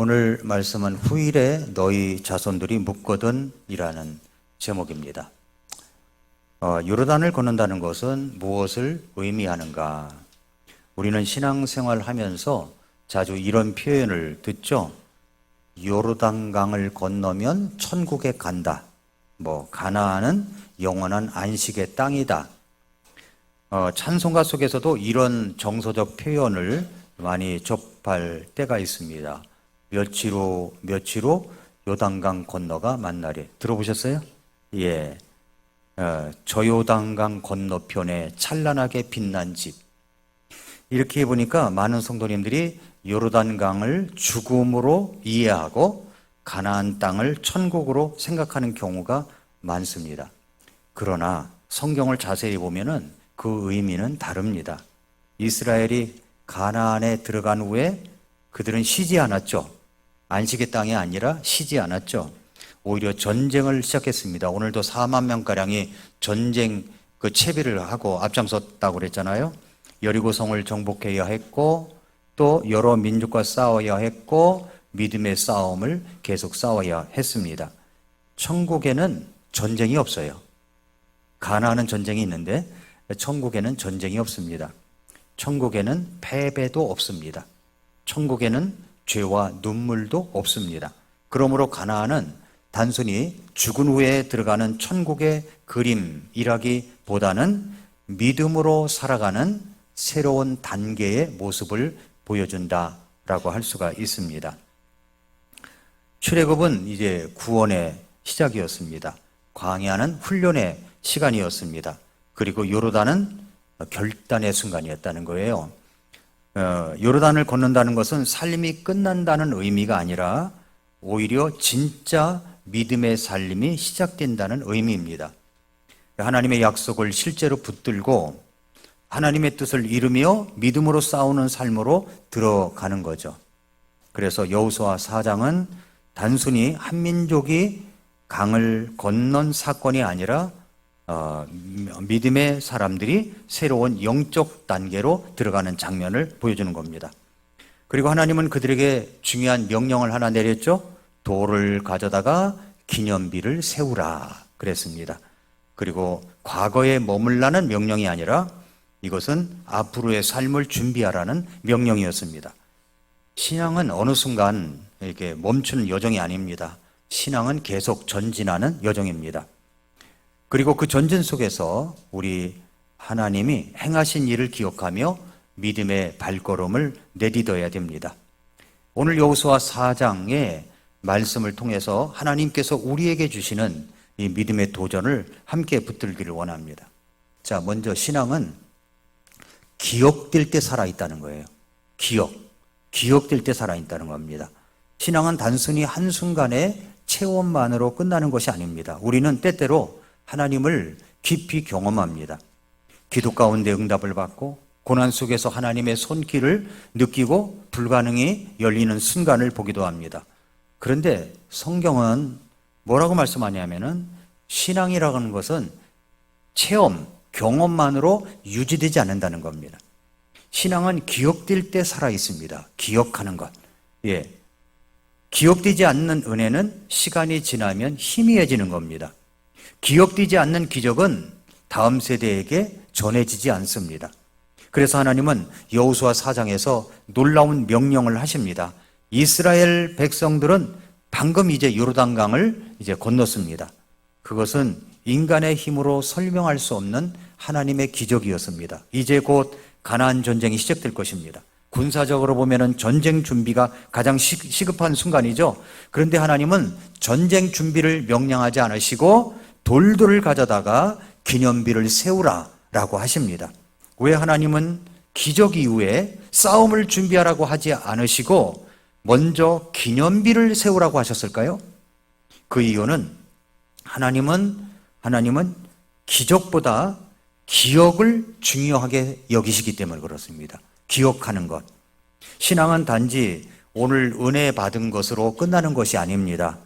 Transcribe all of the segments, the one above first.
오늘 말씀은 후일에 너희 자손들이 묻거든 이라는 제목입니다. 요르단을 건넌다는 것은 무엇을 의미하는가? 우리는 신앙생활 하면서 자주 이런 표현을 듣죠. 요르단강을 건너면 천국에 간다. 가나안은 영원한 안식의 땅이다. 찬송가 속에서도 이런 정서적 표현을 많이 접할 때가 있습니다. 며칠 후 요단강 건너가 만나리. 들어보셨어요? 예. 저 요단강 건너편에 찬란하게 빛난 집. 이렇게 보니까 많은 성도님들이 요르단강을 죽음으로 이해하고 가나안 땅을 천국으로 생각하는 경우가 많습니다. 그러나 성경을 자세히 보면은 그 의미는 다릅니다. 이스라엘이 가나안에 들어간 후에 그들은 쉬지 않았죠. 안식의 땅이 아니라 쉬지 않았죠. 오히려 전쟁을 시작했습니다. 오늘도 4만 명가량이 전쟁 채비를 하고 앞장섰다고 그랬잖아요. 여리고성을 정복해야 했고 또 여러 민족과 싸워야 했고 믿음의 싸움을 계속 싸워야 했습니다. 천국에는 전쟁이 없어요. 가나안은 전쟁이 있는데 천국에는 전쟁이 없습니다. 천국에는 패배도 없습니다. 천국에는 죄와 눈물도 없습니다. 그러므로 가나안은 단순히 죽은 후에 들어가는 천국의 그림이라기보다는 믿음으로 살아가는 새로운 단계의 모습을 보여준다라고 할 수가 있습니다. 출애굽은 이제 구원의 시작이었습니다. 광야는 훈련의 시간이었습니다. 그리고 요르단은 결단의 순간이었다는 거예요. 요르단을 건넌다는 것은 삶이 끝난다는 의미가 아니라 오히려 진짜 믿음의 삶이 시작된다는 의미입니다. 하나님의 약속을 실제로 붙들고 하나님의 뜻을 이루며 믿음으로 싸우는 삶으로 들어가는 거죠. 그래서 여호수아 4장은 단순히 한 민족이 강을 건넌 사건이 아니라 믿음의 사람들이 새로운 영적 단계로 들어가는 장면을 보여주는 겁니다. 그리고 하나님은 그들에게 중요한 명령을 하나 내렸죠. 돌을 가져다가 기념비를 세우라 그랬습니다. 그리고 과거에 머물라는 명령이 아니라 이것은 앞으로의 삶을 준비하라는 명령이었습니다. 신앙은 어느 순간 이렇게 멈추는 여정이 아닙니다. 신앙은 계속 전진하는 여정입니다. 그리고 그 전진 속에서 우리 하나님이 행하신 일을 기억하며 믿음의 발걸음을 내딛어야 됩니다. 오늘 여호수아 4장의 말씀을 통해서 하나님께서 우리에게 주시는 이 믿음의 도전을 함께 붙들기를 원합니다. 자, 먼저 신앙은 기억될 때 살아있다는 거예요. 기억될 때 살아있다는 겁니다. 신앙은 단순히 한순간의 체험만으로 끝나는 것이 아닙니다. 우리는 때때로 하나님을 깊이 경험합니다. 기도 가운데 응답을 받고 고난 속에서 하나님의 손길을 느끼고 불가능이 열리는 순간을 보기도 합니다. 그런데 성경은 뭐라고 말씀하냐면은 신앙이라는 것은 체험, 경험만으로 유지되지 않는다는 겁니다. 신앙은 기억될 때 살아있습니다. 기억하는 것. 예. 기억되지 않는 은혜는 시간이 지나면 희미해지는 겁니다. 기억되지 않는 기적은 다음 세대에게 전해지지 않습니다. 그래서 하나님은 여호수아 4장에서 놀라운 명령을 하십니다. 이스라엘 백성들은 방금 이제 요르단강을 이제 건넜습니다. 그것은 인간의 힘으로 설명할 수 없는 하나님의 기적이었습니다. 이제 곧 가나안 전쟁이 시작될 것입니다. 군사적으로 보면은 전쟁 준비가 가장 시급한 순간이죠. 그런데 하나님은 전쟁 준비를 명령하지 않으시고 돌들을 가져다가 기념비를 세우라라고 하십니다. 왜 하나님은 기적 이후에 싸움을 준비하라고 하지 않으시고 먼저 기념비를 세우라고 하셨을까요? 그 이유는 하나님은 기적보다 기억을 중요하게 여기시기 때문에 그렇습니다. 기억하는 것. 신앙은 단지 오늘 은혜 받은 것으로 끝나는 것이 아닙니다.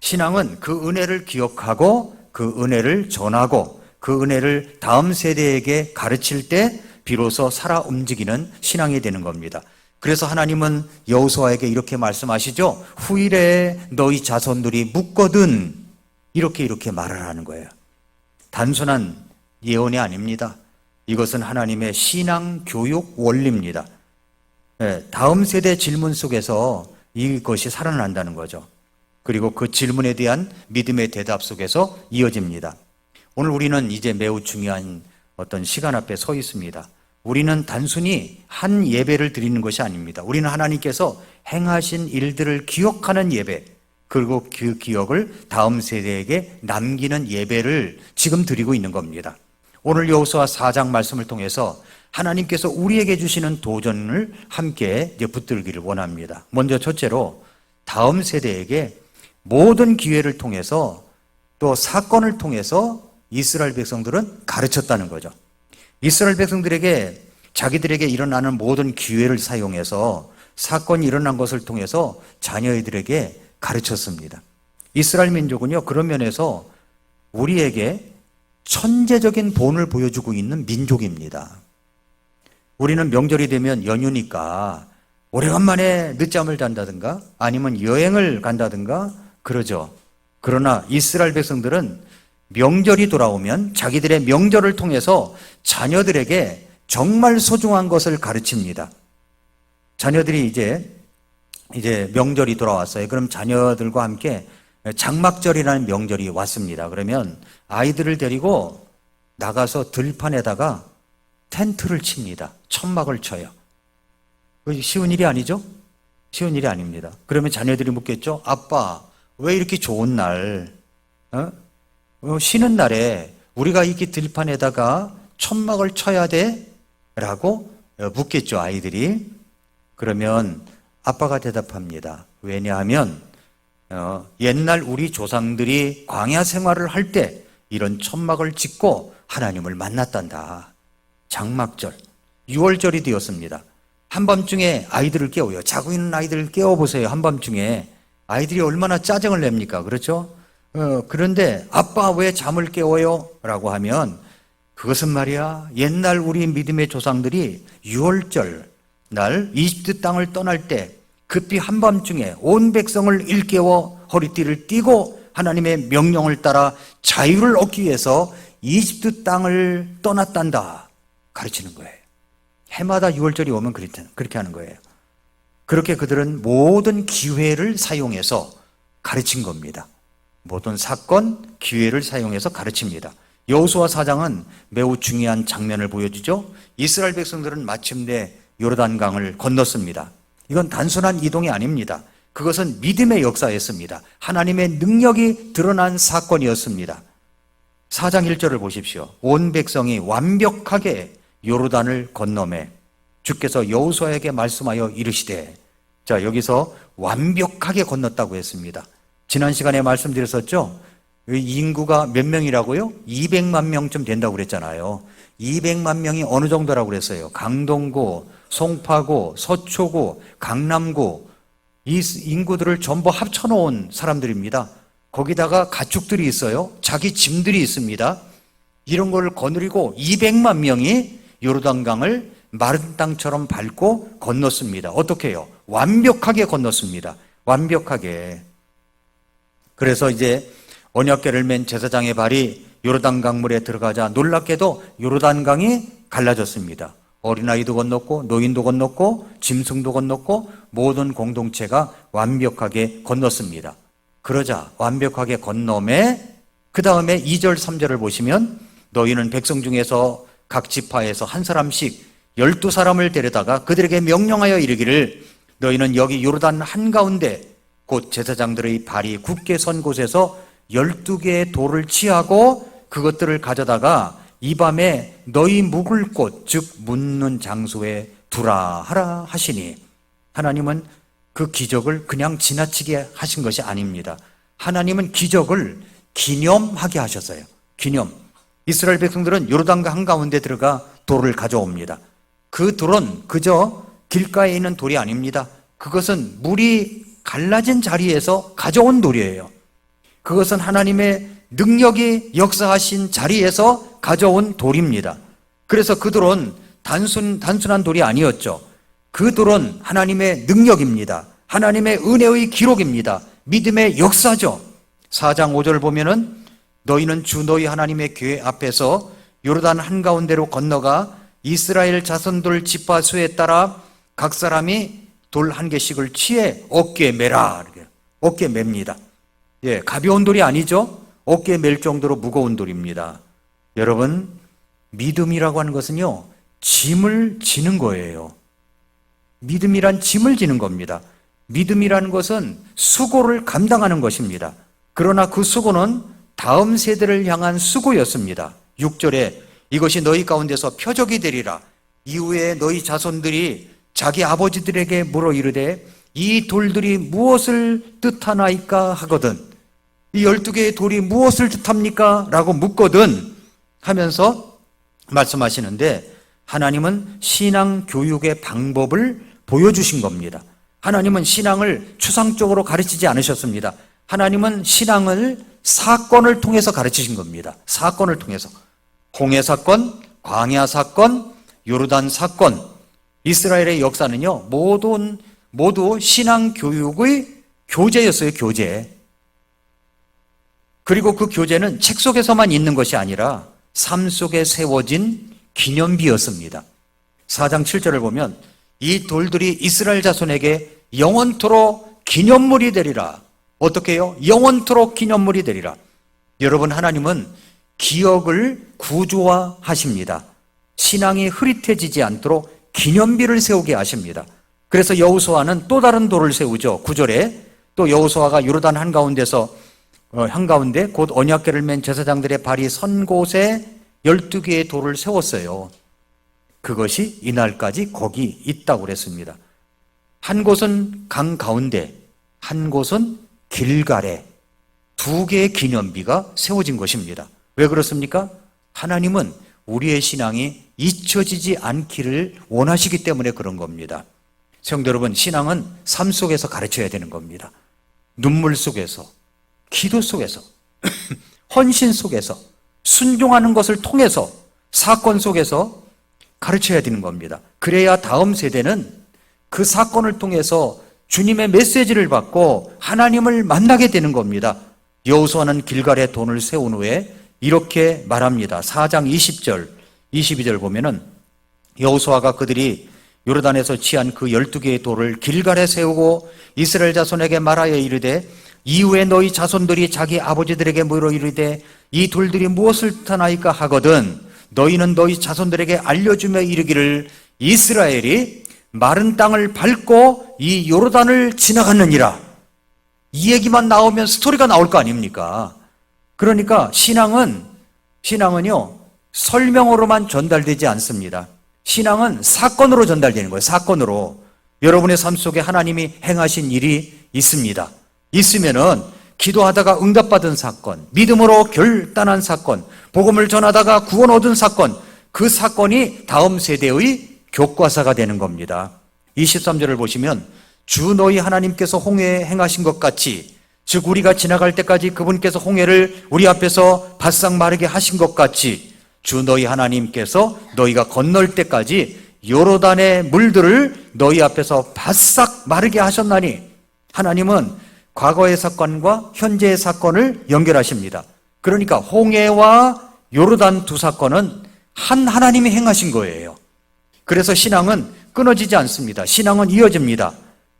신앙은 그 은혜를 기억하고 그 은혜를 전하고 그 은혜를 다음 세대에게 가르칠 때 비로소 살아 움직이는 신앙이 되는 겁니다. 그래서 하나님은 여호수아에게 이렇게 말씀하시죠. 후일에 너희 자손들이 묻거든 이렇게 말하라는 거예요. 단순한 예언이 아닙니다. 이것은 하나님의 신앙 교육 원리입니다. 다음 세대 질문 속에서 이것이 살아난다는 거죠. 그리고 그 질문에 대한 믿음의 대답 속에서 이어집니다. 오늘 우리는 이제 매우 중요한 어떤 시간 앞에 서 있습니다. 우리는 단순히 한 예배를 드리는 것이 아닙니다. 우리는 하나님께서 행하신 일들을 기억하는 예배, 그리고 그 기억을 다음 세대에게 남기는 예배를 지금 드리고 있는 겁니다. 오늘 여호수아 4장 말씀을 통해서 하나님께서 우리에게 주시는 도전을 함께 붙들기를 원합니다. 먼저 첫째로 다음 세대에게 모든 기회를 통해서 또 사건을 통해서 이스라엘 백성들은 가르쳤다는 거죠. 이스라엘 백성들에게 자기들에게 일어나는 모든 기회를 사용해서 사건이 일어난 것을 통해서 자녀들에게 가르쳤습니다. 이스라엘 민족은요, 그런 면에서 우리에게 천재적인 본을 보여주고 있는 민족입니다. 우리는 명절이 되면 연휴니까 오래간만에 늦잠을 잔다든가 아니면 여행을 간다든가 그러죠. 그러나 이스라엘 백성들은 명절이 돌아오면 자기들의 명절을 통해서 자녀들에게 정말 소중한 것을 가르칩니다. 자녀들이 이제 명절이 돌아왔어요. 그럼 자녀들과 함께 장막절이라는 명절이 왔습니다. 그러면 아이들을 데리고 나가서 들판에다가 텐트를 칩니다. 천막을 쳐요. 쉬운 일이 아니죠? 쉬운 일이 아닙니다. 그러면 자녀들이 묻겠죠? 아빠, 왜 이렇게 좋은 날, 쉬는 날에 우리가 이렇게 들판에다가 천막을 쳐야 돼? 라고 묻겠죠, 아이들이. 그러면 아빠가 대답합니다. 왜냐하면 옛날 우리 조상들이 광야 생활을 할 때 이런 천막을 짓고 하나님을 만났단다. 장막절, 6월절이 되었습니다. 한밤중에 아이들을 깨워요. 자고 있는 아이들을 깨워보세요. 한밤중에 아이들이 얼마나 짜증을 냅니까? 그렇죠? 그런데 아빠 왜 잠을 깨워요? 라고 하면 그것은 말이야, 옛날 우리 믿음의 조상들이 6월절 날 이집트 땅을 떠날 때 급히 한밤중에 온 백성을 일깨워 허리띠를 띠고 하나님의 명령을 따라 자유를 얻기 위해서 이집트 땅을 떠났단다 가르치는 거예요. 해마다 6월절이 오면 그렇게 하는 거예요. 그렇게 그들은 모든 기회를 사용해서 가르친 겁니다. 모든 사건, 기회를 사용해서 가르칩니다. 여호수아 4장은 매우 중요한 장면을 보여주죠. 이스라엘 백성들은 마침내 요르단강을 건넜습니다. 이건 단순한 이동이 아닙니다. 그것은 믿음의 역사였습니다. 하나님의 능력이 드러난 사건이었습니다. 4장 1절을 보십시오. 온 백성이 완벽하게 요르단을 건너매 주께서 여호수아에게 말씀하여 이르시되, 자, 여기서 완벽하게 건넜다고 했습니다. 지난 시간에 말씀드렸었죠. 인구가 몇 명이라고요? 200만 명쯤 된다고 그랬잖아요. 200만 명이 어느 정도라고 그랬어요? 강동구, 송파구, 서초구, 강남구, 이 인구들을 전부 합쳐놓은 사람들입니다. 거기다가 가축들이 있어요. 자기 짐들이 있습니다. 이런 걸 거느리고 200만 명이 요르단강을 마른 땅처럼 밟고 건넜습니다. 어떻게 해요? 완벽하게 건넜습니다. 완벽하게. 그래서 이제 언약궤를 맨 제사장의 발이 요르단 물에 들어가자 놀랍게도 요르단강이 갈라졌습니다. 어린아이도 건넜고 노인도 건넜고 짐승도 건넜고 모든 공동체가 완벽하게 건넜습니다. 그러자 완벽하게 건너매 그 다음에 2절 3절을 보시면 너희는 백성 중에서 각 지파에서 한 사람씩 12사람을 데려다가 그들에게 명령하여 이르기를 너희는 여기 요르단 한가운데 곧 제사장들의 발이 굳게 선 곳에서 12개의 돌을 취하고 그것들을 가져다가 이 밤에 너희 묵을 곳, 즉 묻는 장소에 두라 하라 하시니, 하나님은 그 기적을 그냥 지나치게 하신 것이 아닙니다. 하나님은 기적을 기념하게 하셨어요. 기념. 이스라엘 백성들은 요르단강 한가운데 들어가 돌을 가져옵니다. 그 돌은 그저 길가에 있는 돌이 아닙니다. 그것은 물이 갈라진 자리에서 가져온 돌이에요. 그것은 하나님의 능력이 역사하신 자리에서 가져온 돌입니다. 그래서 그 돌은 단순한 돌이 아니었죠. 그 돌은 하나님의 능력입니다. 하나님의 은혜의 기록입니다. 믿음의 역사죠. 4장 5절 보면은 너희는 주 너희 하나님의 교회 앞에서 요르단 한가운데로 건너가 이스라엘 자손들 지파 수에 따라 각 사람이 돌 한 개씩을 취해 어깨에 매라. 어깨에 맵니다. 예, 가벼운 돌이 아니죠. 어깨에 맬 정도로 무거운 돌입니다. 여러분, 믿음이라고 하는 것은요, 짐을 지는 거예요. 믿음이란 짐을 지는 겁니다. 믿음이라는 것은 수고를 감당하는 것입니다. 그러나 그 수고는 다음 세대를 향한 수고였습니다. 6절에 이것이 너희 가운데서 표적이 되리라. 이후에 너희 자손들이 자기 아버지들에게 물어 이르되 이 돌들이 무엇을 뜻하나이까 하거든. 이 12개의 돌이 무엇을 뜻합니까? 라고 묻거든 하면서 말씀하시는데, 하나님은 신앙 교육의 방법을 보여주신 겁니다. 하나님은 신앙을 추상적으로 가르치지 않으셨습니다. 하나님은 신앙을 사건을 통해서 가르치신 겁니다. 사건을 통해서. 홍해 사건, 광야 사건, 요르단 사건, 이스라엘의 역사는요, 모두 신앙 교육의 교재였어요. 교재. 그리고 그 교재는 책 속에서만 있는 것이 아니라 삶 속에 세워진 기념비였습니다. 4장 7절을 보면 이 돌들이 이스라엘 자손에게 영원토록 기념물이 되리라. 어떻게 해요? 영원토록 기념물이 되리라. 여러분, 하나님은 기억을 구조화하십니다. 신앙이 흐릿해지지 않도록 기념비를 세우게 하십니다. 그래서 여호수아는 또 다른 돌을 세우죠. 9절에 또 여호수아가 요르단 한가운데 곧 언약궤를 맨 제사장들의 발이 선 곳에 12개의 돌을 세웠어요. 그것이 이날까지 거기 있다고 그랬습니다. 한 곳은 강 가운데, 한 곳은 길갈에 2개의 기념비가 세워진 것입니다. 왜 그렇습니까? 하나님은 우리의 신앙이 잊혀지지 않기를 원하시기 때문에 그런 겁니다. 성도 여러분, 신앙은 삶 속에서 가르쳐야 되는 겁니다. 눈물 속에서, 기도 속에서, 헌신 속에서, 순종하는 것을 통해서, 사건 속에서 가르쳐야 되는 겁니다. 그래야 다음 세대는 그 사건을 통해서 주님의 메시지를 받고 하나님을 만나게 되는 겁니다. 여호수아는 길갈에 돈을 세운 후에 이렇게 말합니다. 4장 20절, 22절 보면은 여호수아가 그들이 요르단에서 취한 그 12개의 돌을 길갈에 세우고 이스라엘 자손에게 말하여 이르되 이후에 너희 자손들이 자기 아버지들에게 물어 이르되 이 돌들이 무엇을 뜻하나이까 하거든 너희는 너희 자손들에게 알려주며 이르기를 이스라엘이 마른 땅을 밟고 이 요르단을 지나갔느니라. 이 얘기만 나오면 스토리가 나올 거 아닙니까? 그러니까 신앙은요 설명으로만 전달되지 않습니다. 신앙은 사건으로 전달되는 거예요. 사건으로. 여러분의 삶 속에 하나님이 행하신 일이 있습니다. 있으면은 기도하다가 응답받은 사건, 믿음으로 결단한 사건, 복음을 전하다가 구원 얻은 사건, 그 사건이 다음 세대의 교과서가 되는 겁니다. 23절을 보시면 주 너희 하나님께서 홍해에 행하신 것 같이, 즉 우리가 지나갈 때까지 그분께서 홍해를 우리 앞에서 바싹 마르게 하신 것 같이 주 너희 하나님께서 너희가 건널 때까지 요르단의 물들을 너희 앞에서 바싹 마르게 하셨나니, 하나님은 과거의 사건과 현재의 사건을 연결하십니다. 그러니까 홍해와 요르단 두 사건은 한 하나님이 행하신 거예요. 그래서 신앙은 끊어지지 않습니다. 신앙은 이어집니다.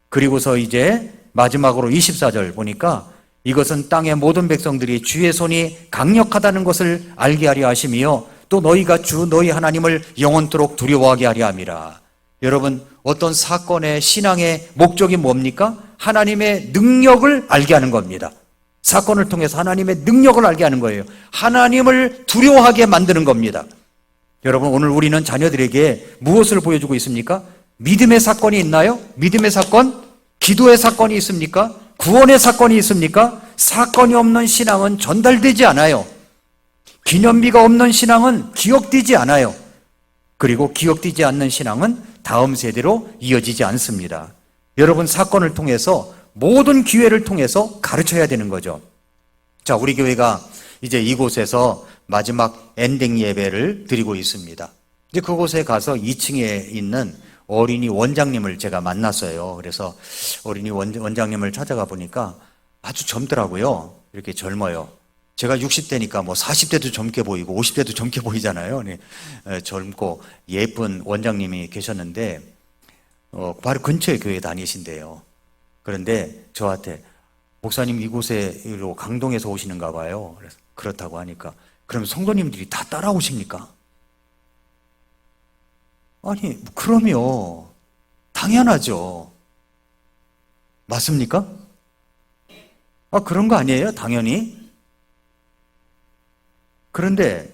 그리고서 이제 마지막으로 24절 보니까 이것은 땅의 모든 백성들이 주의 손이 강력하다는 것을 알게 하려 하시며 또 너희가 주 너희 하나님을 영원토록 두려워하게 하려 함이라. 여러분, 어떤 사건의 신앙의 목적이 뭡니까? 하나님의 능력을 알게 하는 겁니다. 사건을 통해서 하나님의 능력을 알게 하는 거예요. 하나님을 두려워하게 만드는 겁니다. 여러분, 오늘 우리는 자녀들에게 무엇을 보여주고 있습니까? 믿음의 사건이 있나요? 믿음의 사건? 기도의 사건이 있습니까? 구원의 사건이 있습니까? 사건이 없는 신앙은 전달되지 않아요. 기념비가 없는 신앙은 기억되지 않아요. 그리고 기억되지 않는 신앙은 다음 세대로 이어지지 않습니다. 여러분, 사건을 통해서 모든 기회를 통해서 가르쳐야 되는 거죠. 자, 우리 교회가 이제 이곳에서 마지막 엔딩 예배를 드리고 있습니다. 이제 그곳에 가서 2층에 있는 어린이 원장님을 제가 만났어요. 그래서 어린이 원장님을 찾아가 보니까 아주 젊더라고요. 이렇게 젊어요. 제가 60대니까 뭐 40대도 젊게 보이고 50대도 젊게 보이잖아요. 네. 젊고 예쁜 원장님이 계셨는데 바로 근처에 교회 다니신대요. 그런데 저한테 목사님 이곳에로 강동에서 오시는가 봐요. 그래서 그렇다고 하니까 그럼 성도님들이 다 따라오십니까? 아니 그럼요. 당연하죠. 맞습니까? 그런 거 아니에요? 당연히. 그런데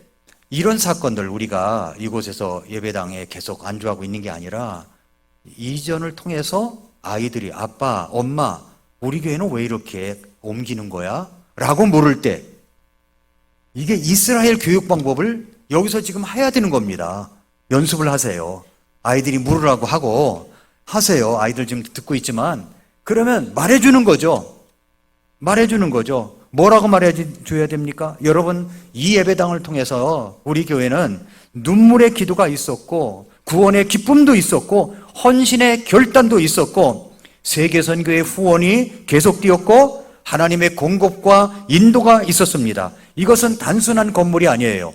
이런 사건들 우리가 이곳에서 예배당에 계속 안주하고 있는 게 아니라 이전을 통해서 아이들이 아빠, 엄마, 우리 교회는 왜 이렇게 옮기는 거야? 라고 물을 때 이게 이스라엘 교육 방법을 여기서 지금 해야 되는 겁니다. 연습을 하세요. 아이들이 물으라고 하고 하세요. 아이들 지금 듣고 있지만 그러면 말해주는 거죠. 말해주는 거죠. 뭐라고 말해줘야 됩니까? 여러분, 이 예배당을 통해서 우리 교회는 눈물의 기도가 있었고 구원의 기쁨도 있었고 헌신의 결단도 있었고 세계선교의 후원이 계속되었고 하나님의 공급과 인도가 있었습니다. 이것은 단순한 건물이 아니에요.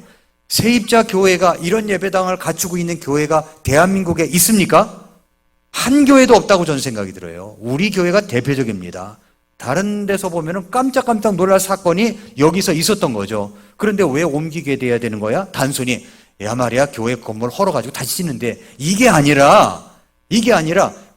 세입자 교회가 이런 예배당을 갖추고 있는 교회가 대한민국에 있습니까? 한 교회도 없다고 저는 생각이 들어요. 우리 교회가 대표적입니다. 다른 데서 보면 깜짝깜짝 놀랄 사건이 여기서 있었던 거죠. 그런데 왜 옮기게 돼야 되는 거야? 단순히 야 말이야 교회 건물 헐어가지고 다시 짓는데 이게 아니라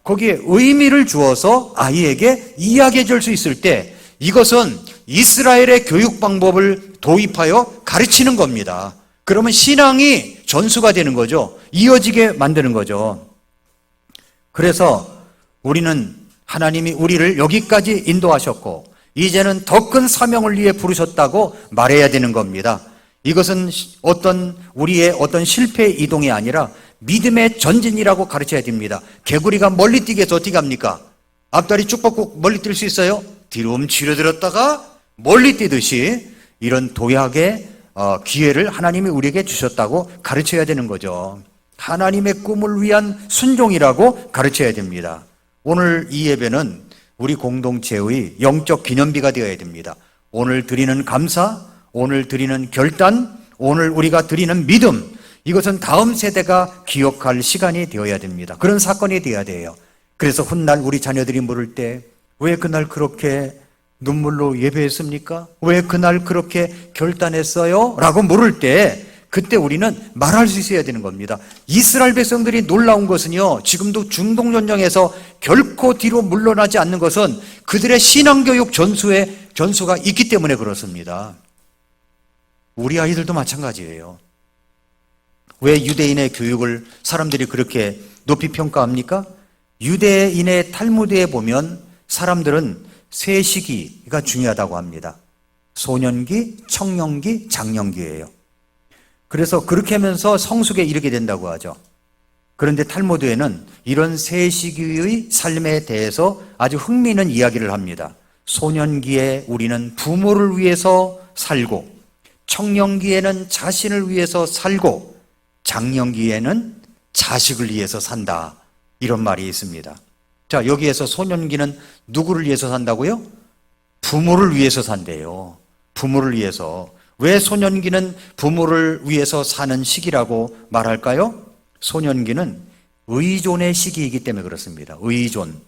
거기에 의미를 주어서 아이에게 이야기해 줄 수 있을 때 이것은 이스라엘의 교육 방법을 도입하여 가르치는 겁니다. 그러면 신앙이 전수가 되는 거죠. 이어지게 만드는 거죠. 그래서 우리는 하나님이 우리를 여기까지 인도하셨고 이제는 더 큰 사명을 위해 부르셨다고 말해야 되는 겁니다. 이것은 우리의 어떤 실패 이동이 아니라 믿음의 전진이라고 가르쳐야 됩니다. 개구리가 멀리 뛰게 해서 어떻게 합니까? 앞다리 쭉 뻗고 멀리 뛸 수 있어요? 뒤로 움츠려들었다가 멀리 뛰듯이 이런 도약의 기회를 하나님이 우리에게 주셨다고 가르쳐야 되는 거죠. 하나님의 꿈을 위한 순종이라고 가르쳐야 됩니다. 오늘 이 예배는 우리 공동체의 영적 기념비가 되어야 됩니다. 오늘 드리는 감사, 오늘 드리는 결단, 오늘 우리가 드리는 믿음, 이것은 다음 세대가 기억할 시간이 되어야 됩니다. 그런 사건이 되어야 돼요. 그래서 훗날 우리 자녀들이 물을 때 왜 그날 그렇게 눈물로 예배했습니까? 왜 그날 그렇게 결단했어요? 라고 물을 때 그때 우리는 말할 수 있어야 되는 겁니다. 이스라엘 백성들이 놀라운 것은요, 지금도 중동전쟁에서 결코 뒤로 물러나지 않는 것은 그들의 신앙교육 전수가 있기 때문에 그렇습니다. 우리 아이들도 마찬가지예요. 왜 유대인의 교육을 사람들이 그렇게 높이 평가합니까? 유대인의 탈무드에 보면 사람들은 세 시기가 중요하다고 합니다. 소년기, 청년기, 장년기예요. 그래서 그렇게 하면서 성숙에 이르게 된다고 하죠. 그런데 탈무드에는 이런 세 시기의 삶에 대해서 아주 흥미있는 이야기를 합니다. 소년기에 우리는 부모를 위해서 살고, 청년기에는 자신을 위해서 살고, 장년기에는 자식을 위해서 산다. 이런 말이 있습니다. 자, 여기에서 소년기는 누구를 위해서 산다고요? 부모를 위해서 산대요. 부모를 위해서. 왜 소년기는 부모를 위해서 사는 시기라고 말할까요? 소년기는 의존의 시기이기 때문에 그렇습니다. 의존.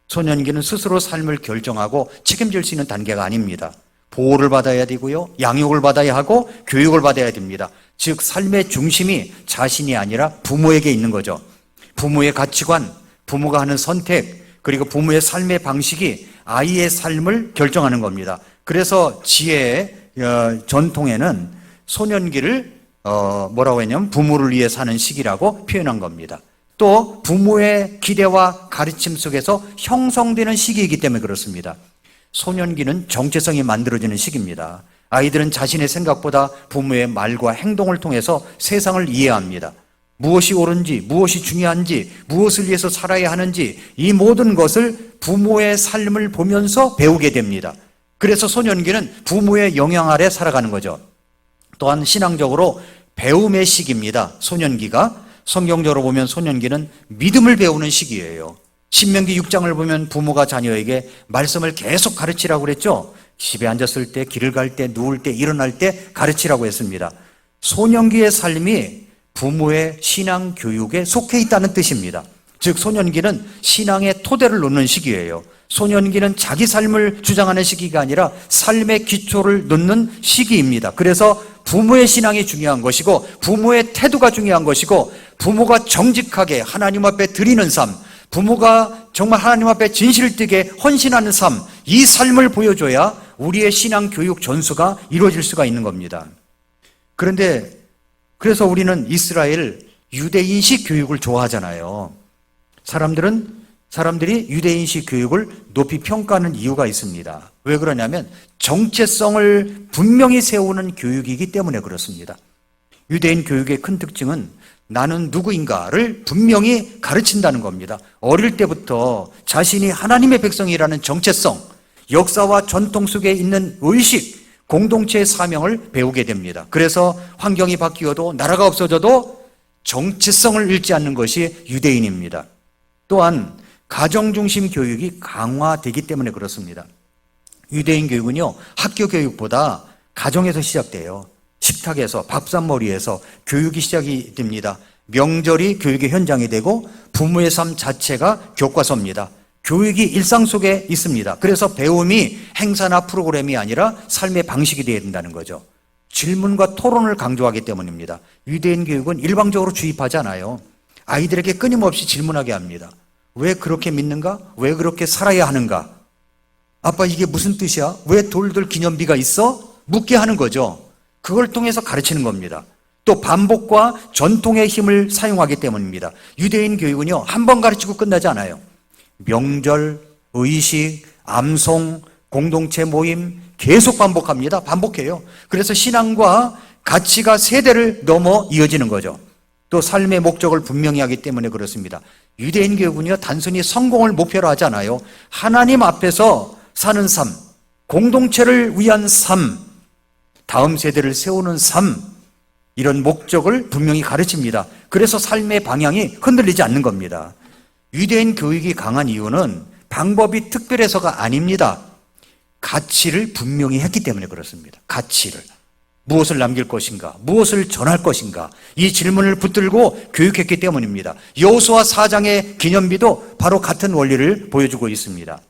소년기는 스스로 삶을 결정하고 책임질 수 있는 단계가 아닙니다. 보호를 받아야 되고요, 양육을 받아야 하고 교육을 받아야 됩니다. 즉 삶의 중심이 자신이 아니라 부모에게 있는 거죠. 부모의 가치관, 부모가 하는 선택, 그리고 부모의 삶의 방식이 아이의 삶을 결정하는 겁니다. 그래서 지혜의 전통에는 소년기를 뭐라고 했냐면 부모를 위해 사는 시기라고 표현한 겁니다. 또 부모의 기대와 가르침 속에서 형성되는 시기이기 때문에 그렇습니다. 소년기는 정체성이 만들어지는 시기입니다. 아이들은 자신의 생각보다 부모의 말과 행동을 통해서 세상을 이해합니다. 무엇이 옳은지, 무엇이 중요한지, 무엇을 위해서 살아야 하는지 이 모든 것을 부모의 삶을 보면서 배우게 됩니다. 그래서 소년기는 부모의 영향 아래 살아가는 거죠. 또한 신앙적으로 배움의 시기입니다. 소년기가 성경적으로 보면 소년기는 믿음을 배우는 시기예요. 신명기 6장을 보면 부모가 자녀에게 말씀을 계속 가르치라고 그랬죠. 집에 앉았을 때, 길을 갈 때, 누울 때, 일어날 때 가르치라고 했습니다. 소년기의 삶이 부모의 신앙 교육에 속해 있다는 뜻입니다. 즉 소년기는 신앙의 토대를 놓는 시기예요. 소년기는 자기 삶을 주장하는 시기가 아니라 삶의 기초를 놓는 시기입니다. 그래서 부모의 신앙이 중요한 것이고 부모의 태도가 중요한 것이고 부모가 정직하게 하나님 앞에 드리는 삶, 부모가 정말 하나님 앞에 진실되게 헌신하는 삶, 이 삶을 보여줘야 우리의 신앙 교육 전수가 이루어질 수가 있는 겁니다. 그런데 그래서 우리는 이스라엘 유대인식 교육을 좋아하잖아요. 사람들이 유대인식 교육을 높이 평가하는 이유가 있습니다. 왜 그러냐면 정체성을 분명히 세우는 교육이기 때문에 그렇습니다. 유대인 교육의 큰 특징은 나는 누구인가를 분명히 가르친다는 겁니다. 어릴 때부터 자신이 하나님의 백성이라는 정체성, 역사와 전통 속에 있는 의식, 공동체의 사명을 배우게 됩니다. 그래서 환경이 바뀌어도 나라가 없어져도 정체성을 잃지 않는 것이 유대인입니다. 또한 가정중심 교육이 강화되기 때문에 그렇습니다. 유대인 교육은요, 학교 교육보다 가정에서 시작돼요. 식탁에서, 밥상머리에서 교육이 시작이 됩니다. 명절이 교육의 현장이 되고 부모의 삶 자체가 교과서입니다. 교육이 일상 속에 있습니다. 그래서 배움이 행사나 프로그램이 아니라 삶의 방식이 되어야 된다는 거죠. 질문과 토론을 강조하기 때문입니다. 유대인 교육은 일방적으로 주입하지 않아요. 아이들에게 끊임없이 질문하게 합니다. 왜 그렇게 믿는가? 왜 그렇게 살아야 하는가? 아빠 이게 무슨 뜻이야? 왜 돌들 기념비가 있어? 묻게 하는 거죠. 그걸 통해서 가르치는 겁니다. 또 반복과 전통의 힘을 사용하기 때문입니다. 유대인 교육은요, 한 번 가르치고 끝나지 않아요. 명절, 의식, 암송, 공동체 모임 계속 반복합니다. 반복해요. 그래서 신앙과 가치가 세대를 넘어 이어지는 거죠. 또 삶의 목적을 분명히 하기 때문에 그렇습니다. 유대인 교육은요, 단순히 성공을 목표로 하지 않아요. 하나님 앞에서 사는 삶, 공동체를 위한 삶, 다음 세대를 세우는 삶, 이런 목적을 분명히 가르칩니다. 그래서 삶의 방향이 흔들리지 않는 겁니다. 유대인 교육이 강한 이유는 방법이 특별해서가 아닙니다. 가치를 분명히 했기 때문에 그렇습니다. 가치를. 무엇을 남길 것인가? 무엇을 전할 것인가? 이 질문을 붙들고 교육했기 때문입니다. 여호수아 4장의 기념비도 바로 같은 원리를 보여주고 있습니다.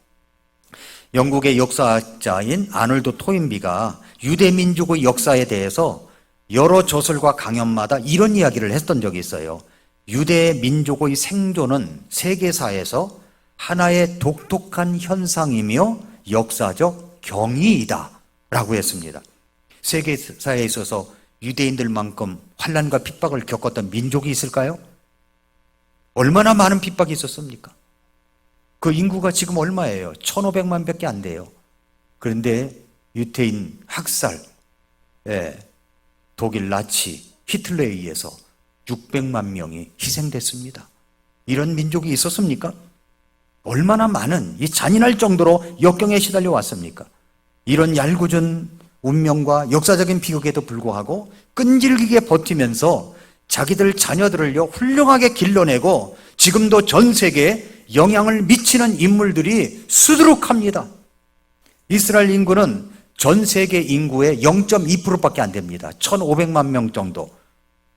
영국의 역사학자인 아놀드 토인비가 유대민족의 역사에 대해서 여러 저술과 강연마다 이런 이야기를 했던 적이 있어요. 유대민족의 생존은 세계사에서 하나의 독특한 현상이며 역사적 경이이다 라고 했습니다. 세계사에 있어서 유대인들만큼 환난과 핍박을 겪었던 민족이 있을까요? 얼마나 많은 핍박이 있었습니까? 그 인구가 지금 얼마예요? 1,500만 밖에 안 돼요. 그런데 유태인 학살, 독일 나치, 히틀러에 의해서 600만 명이 희생됐습니다. 이런 민족이 있었습니까? 얼마나 많은, 이 잔인할 정도로 역경에 시달려 왔습니까? 이런 얄궂은 운명과 역사적인 비극에도 불구하고 끈질기게 버티면서 자기들 자녀들을요 훌륭하게 길러내고 지금도 전 세계에 영향을 미치는 인물들이 수두룩합니다. 이스라엘 인구는 전 세계 인구의 0.2%밖에 안 됩니다. 1,500만 명 정도.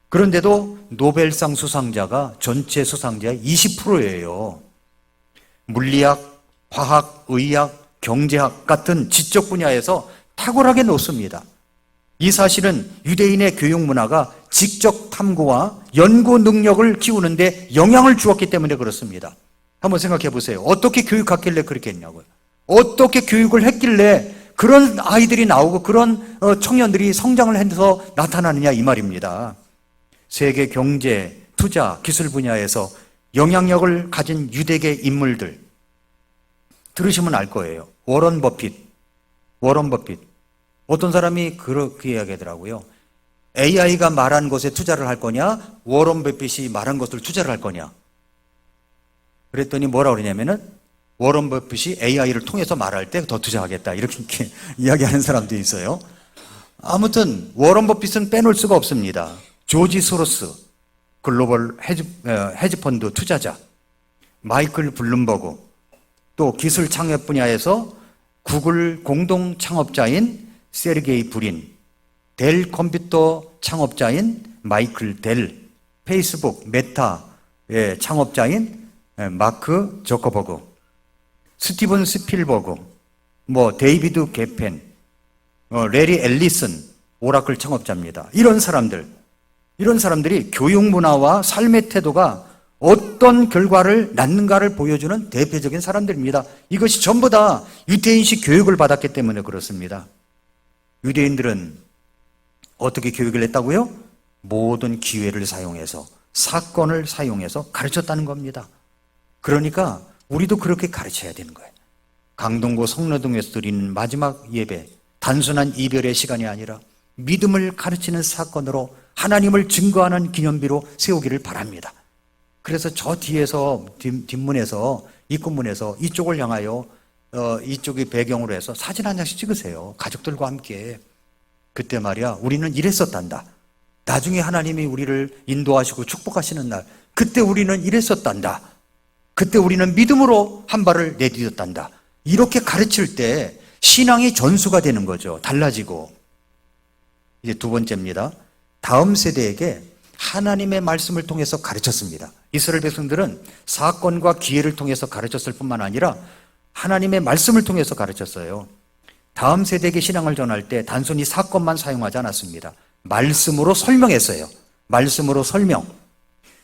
그런데도 노벨상 수상자가 전체 수상자의 20%예요. 물리학, 화학, 의학, 경제학 같은 지적 분야에서 탁월하게 놓습니다. 이 사실은 유대인의 교육 문화가 직접 탐구와 연구 능력을 키우는데 영향을 주었기 때문에 그렇습니다. 한번 생각해 보세요. 어떻게 교육했길래 그렇게 했냐고요. 어떻게 교육을 했길래 그런 아이들이 나오고 그런 청년들이 성장을 해서 나타나느냐 이 말입니다. 세계 경제, 투자, 기술 분야에서 영향력을 가진 유대계 인물들 들으시면 알 거예요. 워런 버핏. 어떤 사람이 그렇게 이야기하더라고요. AI가 말한 것에 투자를 할 거냐? 워런 버핏이 말한 것을 투자를 할 거냐? 그랬더니 뭐라 그러냐면은 워런 버핏이 AI를 통해서 말할 때 더 투자하겠다. 이렇게 이야기하는 사람도 있어요. 아무튼 워런 버핏은 빼놓을 수가 없습니다. 조지 소로스, 글로벌 헤지펀드 투자자, 마이클 블룸버그, 또 기술 창업 분야에서 구글 공동 창업자인 세르게이 브린, 델 컴퓨터 창업자인 마이클 델, 페이스북 메타의 창업자인 마크 저커버그, 스티븐 스필버그, 데이비드 게펜, 레리 앨리슨, 오라클 창업자입니다. 이런 사람들이 교육 문화와 삶의 태도가 어떤 결과를 낳는가를 보여주는 대표적인 사람들입니다. 이것이 전부 다 유대인식 교육을 받았기 때문에 그렇습니다. 유대인들은 어떻게 교육을 했다고요? 모든 기회를 사용해서, 사건을 사용해서 가르쳤다는 겁니다. 그러니까 우리도 그렇게 가르쳐야 되는 거예요. 강동구 성로동에서 드리는 마지막 예배, 단순한 이별의 시간이 아니라 믿음을 가르치는 사건으로 하나님을 증거하는 기념비로 세우기를 바랍니다. 그래서 저 뒤에서, 뒷문에서, 입구문에서 이쪽을 향하여 이쪽이 배경으로 해서 사진 한 장씩 찍으세요. 가족들과 함께. 그때 말이야, 우리는 이랬었단다. 나중에 하나님이 우리를 인도하시고 축복하시는 날, 그때 우리는 이랬었단다. 그때 우리는 믿음으로 한 발을 내딛었단다. 이렇게 가르칠 때 신앙이 전수가 되는 거죠. 달라지고. 이제 두 번째입니다. 다음 세대에게 하나님의 말씀을 통해서 가르쳤습니다. 이스라엘 백성들은 사건과 기회를 통해서 가르쳤을 뿐만 아니라 하나님의 말씀을 통해서 가르쳤어요. 다음 세대에게 신앙을 전할 때 단순히 사건만 사용하지 않았습니다. 말씀으로 설명했어요. 말씀으로 설명.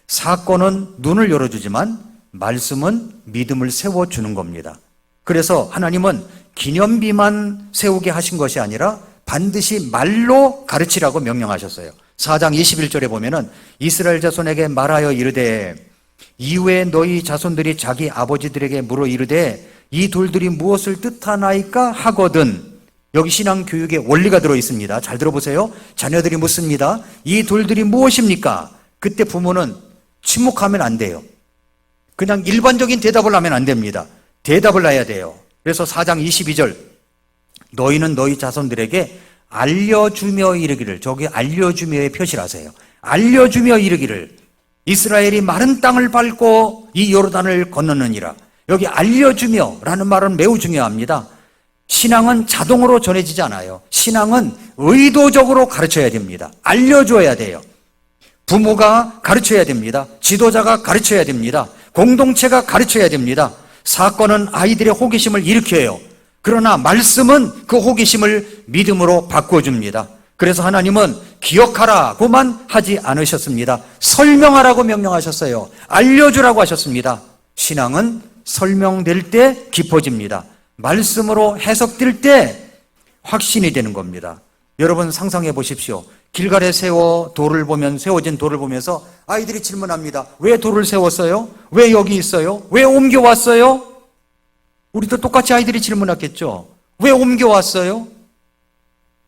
사건은 눈을 열어주지만 말씀은 믿음을 세워주는 겁니다. 그래서 하나님은 기념비만 세우게 하신 것이 아니라 반드시 말로 가르치라고 명령하셨어요. 4장 21절에 보면은 이스라엘 자손에게 말하여 이르되 이후에 너희 자손들이 자기 아버지들에게 물어 이르되 이 돌들이 무엇을 뜻하나이까 하거든. 여기 신앙교육의 원리가 들어있습니다. 잘 들어보세요. 자녀들이 묻습니다. 이 돌들이 무엇입니까? 그때 부모는 침묵하면 안 돼요. 그냥 일반적인 대답을 하면 안 됩니다. 대답을 해야 돼요. 그래서 4장 22절 너희는 너희 자손들에게 알려주며 이르기를, 저기 알려주며의 표시를 하세요. 알려주며 이르기를 이스라엘이 마른 땅을 밟고 이 요르단을 건너느니라. 여기 알려주며 라는 말은 매우 중요합니다. 신앙은 자동으로 전해지지 않아요. 신앙은 의도적으로 가르쳐야 됩니다. 알려줘야 돼요. 부모가 가르쳐야 됩니다. 지도자가 가르쳐야 됩니다. 공동체가 가르쳐야 됩니다. 사건은 아이들의 호기심을 일으켜요. 그러나 말씀은 그 호기심을 믿음으로 바꿔줍니다. 그래서 하나님은 기억하라고만 하지 않으셨습니다. 설명하라고 명령하셨어요. 알려주라고 하셨습니다. 신앙은 설명될 때 깊어집니다. 말씀으로 해석될 때 확신이 되는 겁니다. 여러분 상상해 보십시오. 길갈에 세워진 돌을 보면서 아이들이 질문합니다. 왜 돌을 세웠어요? 왜 여기 있어요? 왜 옮겨왔어요? 우리도 똑같이 아이들이 질문했겠죠. 왜 옮겨왔어요?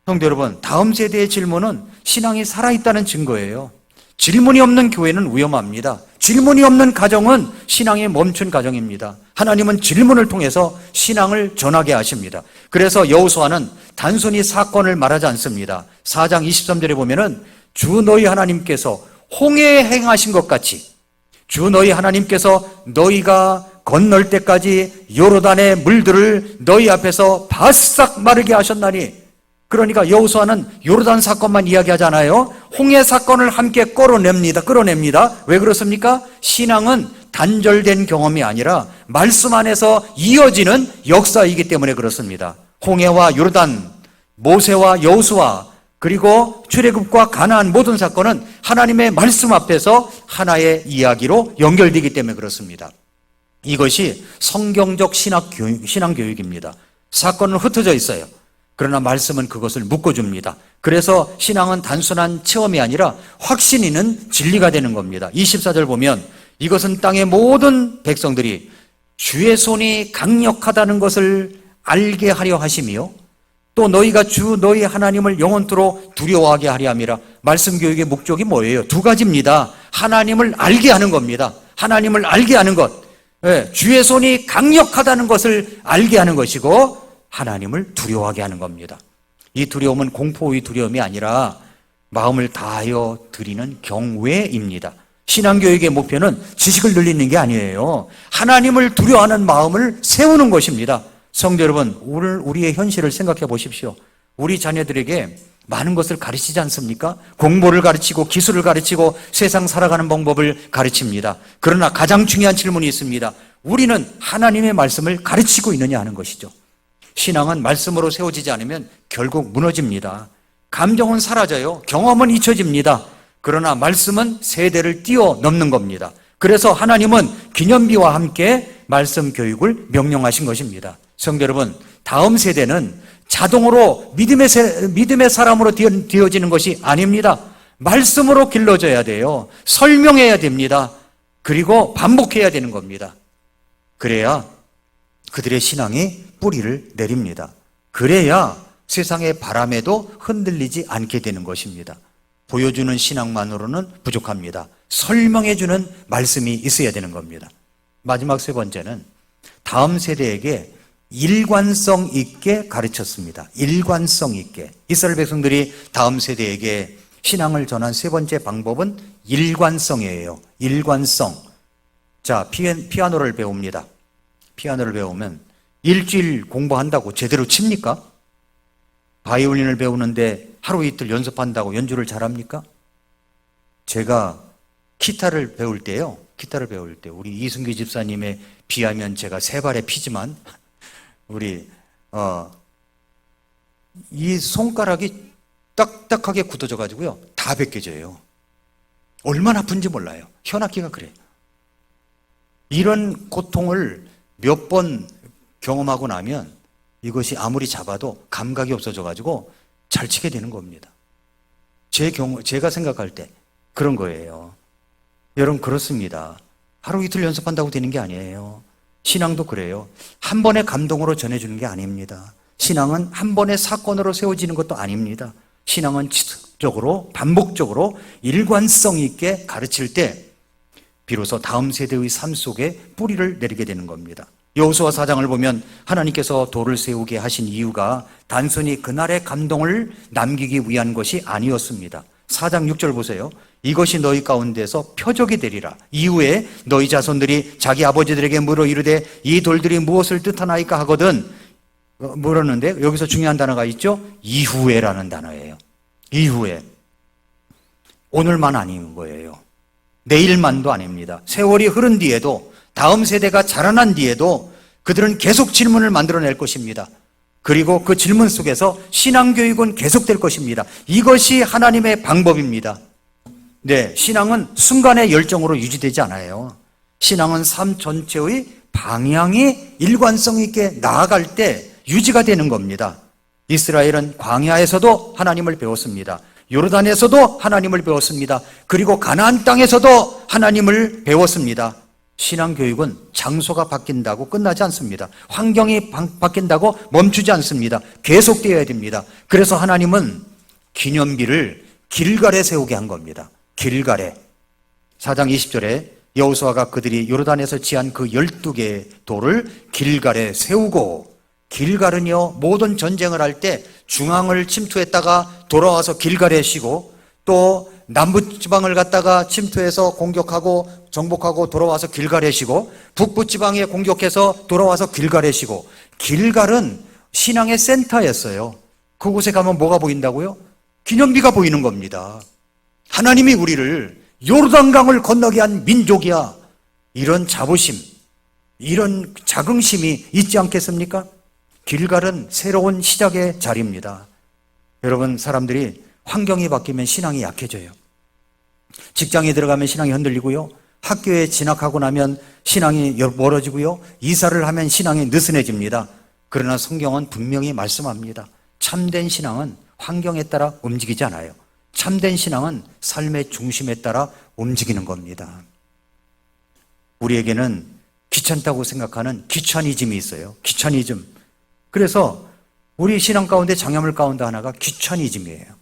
성도 여러분, 다음 세대의 질문은 신앙이 살아있다는 증거예요. 질문이 없는 교회는 위험합니다. 질문이 없는 가정은 신앙이 멈춘 가정입니다. 하나님은 질문을 통해서 신앙을 전하게 하십니다. 그래서 여호수아는 단순히 사건을 말하지 않습니다. 4장 23절에 보면은 주 너희 하나님께서 홍해에 행하신 것 같이 주 너희 하나님께서 너희가 건널 때까지 요르단의 물들을 너희 앞에서 바싹 마르게 하셨나니. 그러니까 여호수아는 요르단 사건만 이야기하잖아요. 홍해 사건을 함께 끌어냅니다. 왜 그렇습니까? 신앙은 단절된 경험이 아니라 말씀 안에서 이어지는 역사이기 때문에 그렇습니다. 홍해와 요르단, 모세와 여호수아, 그리고 출애굽과 가나안 모든 사건은 하나님의 말씀 앞에서 하나의 이야기로 연결되기 때문에 그렇습니다. 이것이 성경적 신앙교육입니다. 사건은 흩어져 있어요. 그러나 말씀은 그것을 묶어줍니다. 그래서 신앙은 단순한 체험이 아니라 확신 있는 진리가 되는 겁니다. 24절 보면 이것은 땅의 모든 백성들이 주의 손이 강력하다는 것을 알게 하려 하심이요 또 너희가 주 너희 하나님을 영원토록 두려워하게 하려 함이라. 말씀 교육의 목적이 뭐예요? 두 가지입니다. 하나님을 알게 하는 겁니다. 하나님을 알게 하는 것, 주의 손이 강력하다는 것을 알게 하는 것이고 하나님을 두려워하게 하는 겁니다. 이 두려움은 공포의 두려움이 아니라 마음을 다하여 드리는 경외입니다. 신앙교육의 목표는 지식을 늘리는 게 아니에요. 하나님을 두려워하는 마음을 세우는 것입니다. 성도 여러분, 오늘 우리의 현실을 생각해 보십시오. 우리 자녀들에게 많은 것을 가르치지 않습니까? 공부를 가르치고 기술을 가르치고 세상 살아가는 방법을 가르칩니다. 그러나 가장 중요한 질문이 있습니다. 우리는 하나님의 말씀을 가르치고 있느냐 하는 것이죠. 신앙은 말씀으로 세워지지 않으면 결국 무너집니다. 감정은 사라져요. 경험은 잊혀집니다. 그러나 말씀은 세대를 뛰어넘는 겁니다. 그래서 하나님은 기념비와 함께 말씀 교육을 명령하신 것입니다. 성도 여러분, 다음 세대는 자동으로 믿음의 사람으로 되어지는 것이 아닙니다. 말씀으로 길러져야 돼요. 설명해야 됩니다. 그리고 반복해야 되는 겁니다. 그래야 그들의 신앙이 뿌리를 내립니다. 그래야 세상의 바람에도 흔들리지 않게 되는 것입니다. 보여주는 신앙만으로는 부족합니다. 설명해주는 말씀이 있어야 되는 겁니다. 마지막 세 번째는 다음 세대에게 일관성 있게 가르쳤습니다. 일관성 있게. 이스라엘 백성들이 다음 세대에게 신앙을 전한 세 번째 방법은 일관성이에요. 일관성. 자, 피아노를 배웁니다. 피아노를 배우면 일주일 공부한다고 제대로 칩니까? 바이올린을 배우는데 하루 이틀 연습한다고 연주를 잘합니까? 제가 기타를 배울 때 우리 이승규 집사님에 비하면 제가 세 발의 피지만 이 손가락이 딱딱하게 굳어져 가지고요 다 벗겨져요. 얼마나 아픈지 몰라요. 현악기가 그래요. 이런 고통을 몇 번 경험하고 나면 이것이 아무리 잡아도 감각이 없어져 가지고 잘 치게 되는 겁니다. 제가 생각할 때 그런 거예요. 여러분, 그렇습니다. 하루 이틀 연습한다고 되는 게 아니에요. 신앙도 그래요. 한 번의 감동으로 전해주는 게 아닙니다. 신앙은 한 번의 사건으로 세워지는 것도 아닙니다. 신앙은 지속적으로 반복적으로 일관성 있게 가르칠 때 비로소 다음 세대의 삶 속에 뿌리를 내리게 되는 겁니다. 여호수아 4장을 보면 하나님께서 돌을 세우게 하신 이유가 단순히 그날의 감동을 남기기 위한 것이 아니었습니다. 4장 6절 보세요. 이것이 너희 가운데서 표적이 되리라. 이후에 너희 자손들이 자기 아버지들에게 물어 이르되 이 돌들이 무엇을 뜻하나이까 하거든 물었는데 여기서 중요한 단어가 있죠. 이후에라는 단어예요. 이후에. 오늘만 아닌 거예요. 내일만도 아닙니다. 세월이 흐른 뒤에도 다음 세대가 자라난 뒤에도 그들은 계속 질문을 만들어낼 것입니다. 그리고 그 질문 속에서 신앙교육은 계속될 것입니다. 이것이 하나님의 방법입니다. 네, 신앙은 순간의 열정으로 유지되지 않아요. 신앙은 삶 전체의 방향이 일관성 있게 나아갈 때 유지가 되는 겁니다. 이스라엘은 광야에서도 하나님을 배웠습니다. 요르단에서도 하나님을 배웠습니다. 그리고 가나안 땅에서도 하나님을 배웠습니다. 신앙교육은 장소가 바뀐다고 끝나지 않습니다. 환경이 바뀐다고 멈추지 않습니다. 계속되어야 됩니다. 그래서 하나님은 기념비를 길갈에 세우게 한 겁니다. 길갈에. 4장 20절에 여호수아가 그들이 요르단에서 지한 그 12개의 돌을 길갈에 세우고, 길갈은요 모든 전쟁을 할 때 중앙을 침투했다가 돌아와서 길갈에 쉬고, 또 남부지방을 갔다가 침투해서 공격하고 정복하고 돌아와서 길갈에 쉬고, 북부지방에 공격해서 돌아와서 길갈에 쉬고, 길갈은 신앙의 센터였어요. 그곳에 가면 뭐가 보인다고요? 기념비가 보이는 겁니다. 하나님이 우리를 요르단강을 건너게 한 민족이야. 이런 자부심, 이런 자긍심이 있지 않겠습니까? 길갈은 새로운 시작의 자리입니다. 여러분, 사람들이 환경이 바뀌면 신앙이 약해져요. 직장에 들어가면 신앙이 흔들리고요. 학교에 진학하고 나면 신앙이 멀어지고요. 이사를 하면 신앙이 느슨해집니다. 그러나 성경은 분명히 말씀합니다. 참된 신앙은 환경에 따라 움직이지 않아요. 참된 신앙은 삶의 중심에 따라 움직이는 겁니다. 우리에게는 귀찮다고 생각하는 귀차니즘이 있어요. 귀차니즘. 그래서 우리 신앙 가운데 장애물 가운데 하나가 귀차니즘이에요.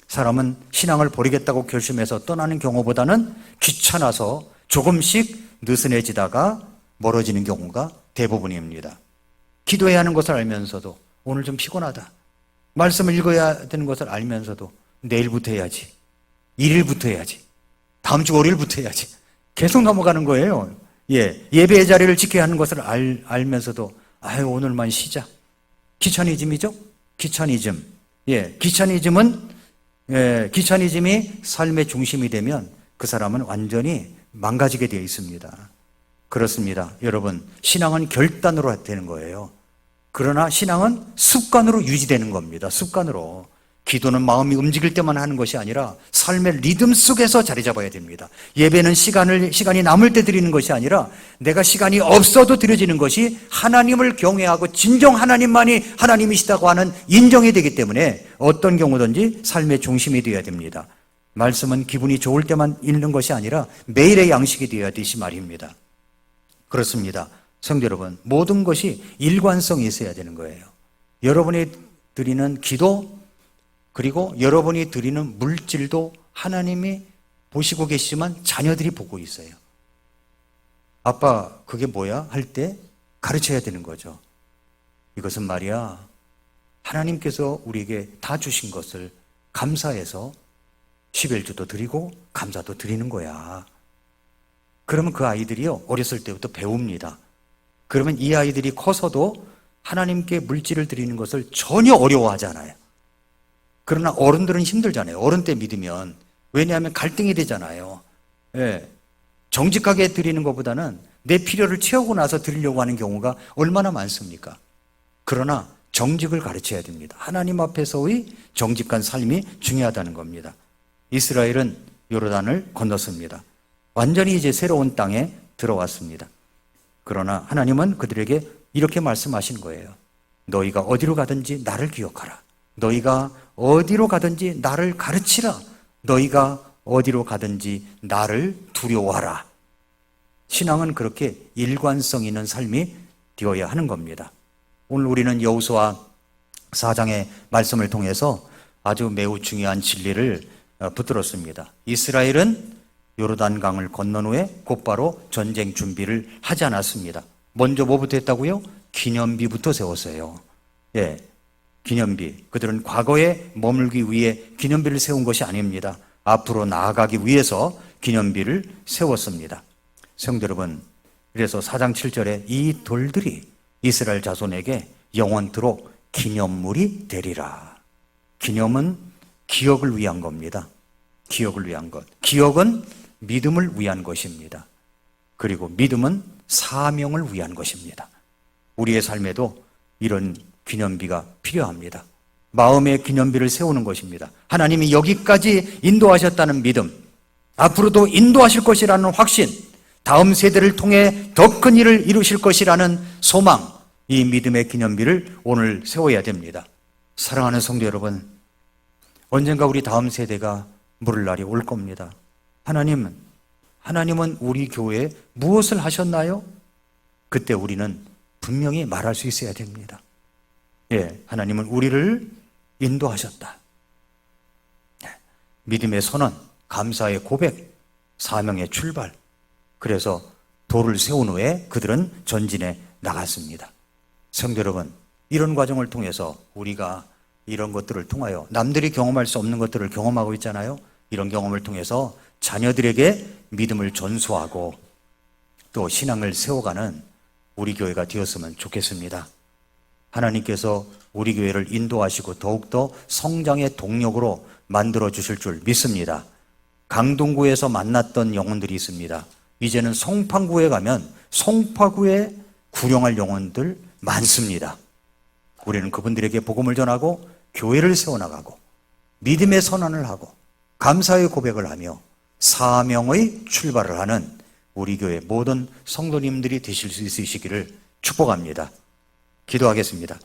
사람은 신앙을 버리겠다고 결심해서 떠나는 경우보다는 귀찮아서 조금씩 느슨해지다가 멀어지는 경우가 대부분입니다. 기도해야 하는 것을 알면서도 오늘 좀 피곤하다. 말씀을 읽어야 되는 것을 알면서도 내일부터 해야지. 1일부터 해야지. 다음 주 월요일부터 해야지. 계속 넘어가는 거예요. 예, 예배의 자리를 지켜야 하는 것을 알면서도 아유 오늘만 쉬자. 귀차니즘이죠. 귀차니즘. 예, 귀차니즘이 삶의 중심이 되면 그 사람은 완전히 망가지게 되어 있습니다. 그렇습니다. 여러분, 신앙은 결단으로 되는 거예요. 그러나 신앙은 습관으로 유지되는 겁니다. 습관으로. 기도는 마음이 움직일 때만 하는 것이 아니라 삶의 리듬 속에서 자리 잡아야 됩니다. 예배는 시간이 남을 때 드리는 것이 아니라 내가 시간이 없어도 드려지는 것이 하나님을 경외하고 진정 하나님만이 하나님이시다고 하는 인정이 되기 때문에 어떤 경우든지 삶의 중심이 되어야 됩니다. 말씀은 기분이 좋을 때만 읽는 것이 아니라 매일의 양식이 되어야 되시 말입니다. 그렇습니다. 성도 여러분, 모든 것이 일관성이 있어야 되는 거예요. 여러분이 드리는 기도, 그리고 여러분이 드리는 물질도 하나님이 보시고 계시지만 자녀들이 보고 있어요. 아빠, 그게 뭐야? 할 때 가르쳐야 되는 거죠. 이것은 말이야, 하나님께서 우리에게 다 주신 것을 감사해서 11주도 드리고 감사도 드리는 거야. 그러면 그 아이들이요, 어렸을 때부터 배웁니다. 그러면 이 아이들이 커서도 하나님께 물질을 드리는 것을 전혀 어려워하지 않아요. 그러나 어른들은 힘들잖아요. 어른 때 믿으면. 왜냐하면 갈등이 되잖아요. 예. 정직하게 드리는 것보다는 내 필요를 채우고 나서 드리려고 하는 경우가 얼마나 많습니까? 그러나 정직을 가르쳐야 됩니다. 하나님 앞에서의 정직한 삶이 중요하다는 겁니다. 이스라엘은 요르단을 건넜습니다. 완전히 이제 새로운 땅에 들어왔습니다. 그러나 하나님은 그들에게 이렇게 말씀하신 거예요. 너희가 어디로 가든지 나를 기억하라. 너희가 어디로 가든지 나를 가르치라. 너희가 어디로 가든지 나를 두려워하라. 신앙은 그렇게 일관성 있는 삶이 되어야 하는 겁니다. 오늘 우리는 여호수아 4장의 말씀을 통해서 아주 매우 중요한 진리를 붙들었습니다. 이스라엘은 요르단강을 건넌 후에 곧바로 전쟁 준비를 하지 않았습니다. 먼저 뭐부터 했다고요? 기념비부터 세웠어요. 예, 기념비. 그들은 과거에 머물기 위해 기념비를 세운 것이 아닙니다. 앞으로 나아가기 위해서 기념비를 세웠습니다. 성도 여러분, 그래서 4장 7절에 이 돌들이 이스라엘 자손에게 영원토록 기념물이 되리라. 기념은 기억을 위한 겁니다. 기억을 위한 것. 기억은 믿음을 위한 것입니다. 그리고 믿음은 사명을 위한 것입니다. 우리의 삶에도 이런 기념비가 필요합니다. 마음의 기념비를 세우는 것입니다. 하나님이 여기까지 인도하셨다는 믿음, 앞으로도 인도하실 것이라는 확신, 다음 세대를 통해 더 큰 일을 이루실 것이라는 소망, 이 믿음의 기념비를 오늘 세워야 됩니다. 사랑하는 성도 여러분, 언젠가 우리 다음 세대가 물을 날이 올 겁니다. 하나님은 우리 교회에 무엇을 하셨나요? 그때 우리는 분명히 말할 수 있어야 됩니다. 예, 하나님은 우리를 인도하셨다. 믿음의 선언, 감사의 고백, 사명의 출발. 그래서 돌을 세운 후에 그들은 전진에 나갔습니다. 성도 여러분, 이런 과정을 통해서 우리가 이런 것들을 통하여 남들이 경험할 수 없는 것들을 경험하고 있잖아요. 이런 경험을 통해서 자녀들에게 믿음을 전수하고 또 신앙을 세워가는 우리 교회가 되었으면 좋겠습니다. 하나님께서 우리 교회를 인도하시고 더욱더 성장의 동력으로 만들어 주실 줄 믿습니다. 강동구에서 만났던 영혼들이 있습니다. 이제는 송파구에 가면 송파구에 구령할 영혼들 많습니다. 우리는 그분들에게 복음을 전하고 교회를 세워나가고 믿음의 선언을 하고 감사의 고백을 하며 사명의 출발을 하는 우리 교회 모든 성도님들이 되실 수 있으시기를 축복합니다. 기도하겠습니다.